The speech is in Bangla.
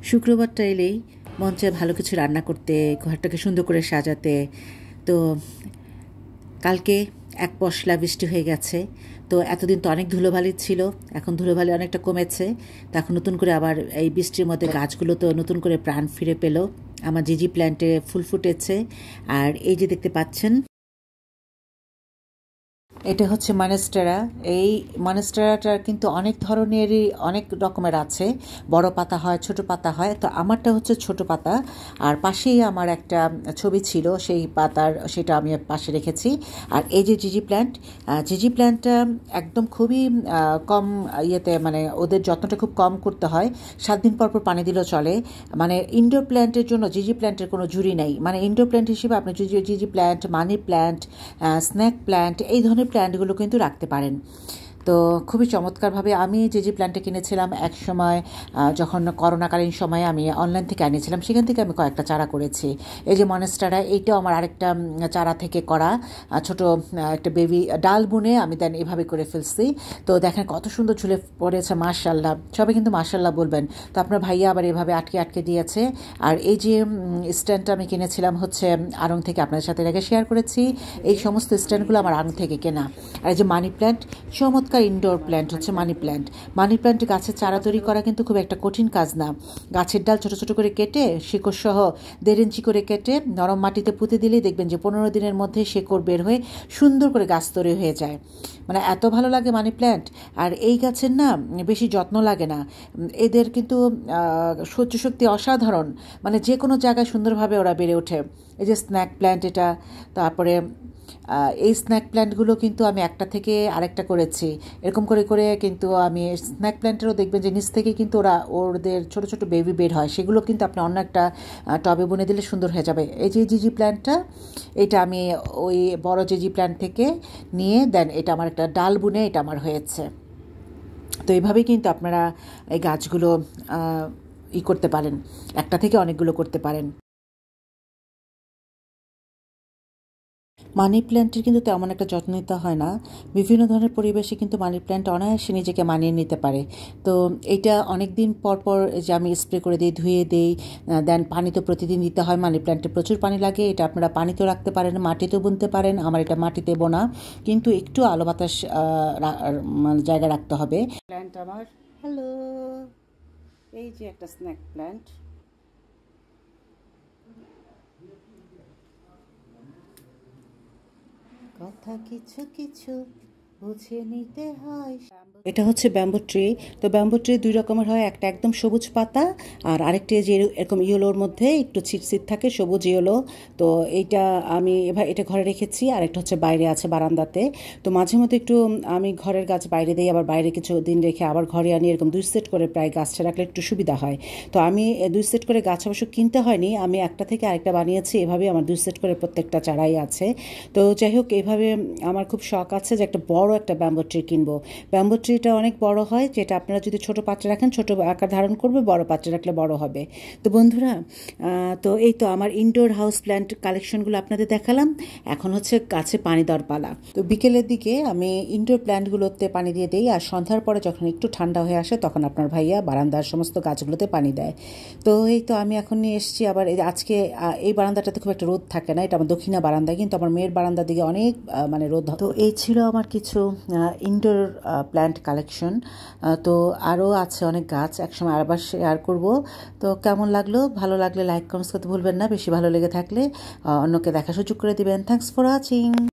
শুক্রবারটা এলেই মন চায় ভালো কিছু রান্না করতে, ঘরটাকে সুন্দর করে সাজাতে। তো কালকে এক পশলা বৃষ্টি হয়ে গেছে। তো এতদিন তো অনেক ধুলোবালি ছিল, এখন ধুলোবালি অনেকটা কমেছে। তো এখন নতুন করে আবার এই বৃষ্টির মধ্যে গাছগুলো তো নতুন করে প্রাণ ফিরে পেল। আমার জিজি প্ল্যান্টে ফুল ফুটেছে। আর এই যে দেখতে পাচ্ছেন, এটা হচ্ছে মনেস্টেরা। এই মনেস্টেরাটার কিন্তু অনেক ধরনেরই অনেক রকমের আছে, বড় পাতা হয়, ছোট পাতা হয়। তো আমারটা হচ্ছে ছোট পাতা, আর পাশেই আমার একটা ছবি ছিল, সেই পাতার সেটা আমি পাশে রেখেছি। আর এই যে জিজি প্ল্যান্টটা একদম খুবই কম ইয়েতে, মানে ওদের যত্নটা খুব কম করতে হয়। 7 দিন পর পর পানি দিলেও চলে। মানে ইনডোর প্ল্যান্টের জন্য জিজি প্ল্যান্টের কোনো জুড়ি নেই। মানে ইনডোর প্ল্যান্ট হিসেবে আপনি জিজি plant, money plant, snake plant, এই ধরনের প্ল্যান্টগুলো কিন্তু রাখতে পারেন। তো খুবই চমৎকারভাবে আমি যে প্ল্যান্টটা কিনেছিলাম এক সময়, যখন করোনাকালীন সময়ে আমি অনলাইন থেকে আনিয়েছিলাম, সেখান থেকে আমি কয়েকটা চারা করেছি। এই যে মনেস্টারা, এইটাও আমার আরেকটা চারা থেকে করা, ছোট একটা বেবি ডাল বুনে আমি দেন এভাবে করে ফেলছি। তো দেখেন কত সুন্দর ঝুলে পড়েছে, মাশাল্লাহ। সবাই কিন্তু মাশাল্লাহ বলবেন। তো আপনার ভাইয়া আবার এভাবে আটকে আটকে দিয়েছে। আর এই যে স্ট্যান্ডটা আমি কিনেছিলাম হচ্ছে আড়ং থেকে, আপনাদের সাথে আগে শেয়ার করেছি। এই সমস্ত স্ট্যান্ডগুলো আমার আড়ং থেকে কেনা। আর এই যে মানি প্ল্যান্ট, চমৎকার ইনডোর প্ল্যান্ট হচ্ছে মানি প্ল্যান্ট। মানি প্ল্যান্ট গাছের চারা তৈরি করা কিন্তু খুব একটা কঠিন কাজ না। গাছের ডাল ছোট ছোট করে কেটে, শিকড় সহ 1.5 ইঞ্চি করে কেটে নরম মাটিতে পুঁতে দিলেই দেখবেন যে 15 দিনের মধ্যে শিকড় বের হয়ে সুন্দর করে গাছ তৈরি হয়ে যায়। মানে এত ভালো লাগে মানি প্ল্যান্ট। আর এই গাছের না বেশি যত্ন লাগে না, এদের কিন্তু সহ্য শক্তি অসাধারণ। মানে যে কোনো জায়গায় সুন্দরভাবে ওরা বেড়ে ওঠে। এই যে স্ন্যাক প্ল্যান্ট, এটা তারপরে এই স্ন্যাক প্ল্যান্টগুলো কিন্তু আমি একটা থেকে আরেকটা করেছি। এরকম করে করে কিন্তু আমি স্ন্যাক প্ল্যান্টেরও দেখবেন যে নিচ থেকে কিন্তু ওদের ছোট ছোট বেবি বের হয়, সেগুলো কিন্তু আপনি অন্য একটা টবে বুনে দিলে সুন্দর হয়ে যাবে। এই যে জিজি প্ল্যান্টটা, এটা আমি ওই বড় জিজি প্ল্যান্ট থেকে নিয়ে দেন এটা আমার একটা ডাল বুনে এটা আমার হয়েছে। তো এইভাবেই কিন্তু আপনারা এই গাছগুলো করতে পারেন, একটা থেকে অনেকগুলো করতে পারেন। মানি প্ল্যান্টের কিন্তু তেমন একটা যত্ন নিতে হয় না। বিভিন্ন ধরনের পরিবেশে কিন্তু মানি প্ল্যান্ট অনায়াসে নিজেকে মানিয়ে নিতে পারে। তো এইটা অনেক দিন পর পর যে আমি স্প্রে করে দিই, ধুয়ে দিই, দেন পানি তো প্রতিদিন দিতে হয়। মানি প্ল্যান্টে প্রচুর পানি লাগে। এটা আপনারা পানিতেও রাখতে পারেন, মাটিতেও বুনতে পারেন। আমার এটা মাটিতে বোনা, কিন্তু একটু আলো বাতাস জায়গা রাখতে হবে। প্ল্যান্ট আমার, হ্যালো, এই যে একটা স্ন্যাক প্ল্যান্ট। কথা কিছু কিছু বুঝে নিতে হয়। এটা হচ্ছে ব্যাম্বু ট্রি। তো ব্যাম্বু ট্রি 2 রকমের হয়, একটা একদম সবুজ পাতা, আর আরেকটি যে এরকম ইয়েলোর মধ্যে একটু ছিটছিট থাকে, সবুজ ইয়েলো। তো এইটা আমি এটা ঘরে রেখেছি, আর একটা হচ্ছে বাইরে আছে বারান্দাতে। তো মাঝে মধ্যে একটু আমি ঘরের গাছ বাইরে দিই, আবার বাইরে কিছু দিন রেখে আবার ঘরে আনি। এরকম 2 সেট করে প্রায় গাছটা রাখলে একটু সুবিধা হয়। তো আমি 2 সেট করে গাছ অবশ্য কিনতে হয়নি, আমি একটা থেকে আরেকটা বানিয়েছি। এভাবে আমার 2 সেট করে প্রত্যেকটা চারাই আছে। তো যাই হোক, এভাবে আমার খুব শখ আছে যে একটা বড় একটা ব্যাম্বু ট্রি কিনবো। ব্যাম্বু ট্রিটা অনেক বড় হয়, যেটা আপনারা যদি ছোট পাত্রে রাখেন ছোট আকার ধারণ করবে, বড় পাত্রে রাখলে বড় হবে। তো বন্ধুরা, তো এই তো আমার ইনডোর হাউস প্ল্যান্ট কালেকশনগুলো আপনাদের দেখালাম। এখন হচ্ছে গাছে পানি দেওয়ার পালা। তো বিকেলের দিকে আমি ইনডোর প্ল্যান্টগুলোতে পানি দিয়ে দিই, আর সন্ধ্যার পরে যখন একটু ঠান্ডা হয়ে আসে তখন আপনার ভাইয়া বারান্দার সমস্ত গাছগুলোতে পানি দেয়। তো এই তো আমি এখন নিয়ে এসেছি আবার আজকে এই বারান্দাটাতে খুব একটা রোদ থাকে না, এটা আমার দক্ষিণা বারান্দা, কিন্তু আমার মেয়ের বারান্দার দিকে অনেক মানে রোদ। তো এই ছিল আমার কিছু ইনডোর প্ল্যান্ট কালেকশন। তো আরও আছে অনেক গাছ, একসময় আবার শেয়ার করব। তো কেমন লাগলো? ভালো লাগলে লাইক কমেন্টস করতে ভুলবেন না। বেশি ভালো লেগে থাকলে অন্যকে দেখার সুযোগ করে দিবেন। Thanks for watching.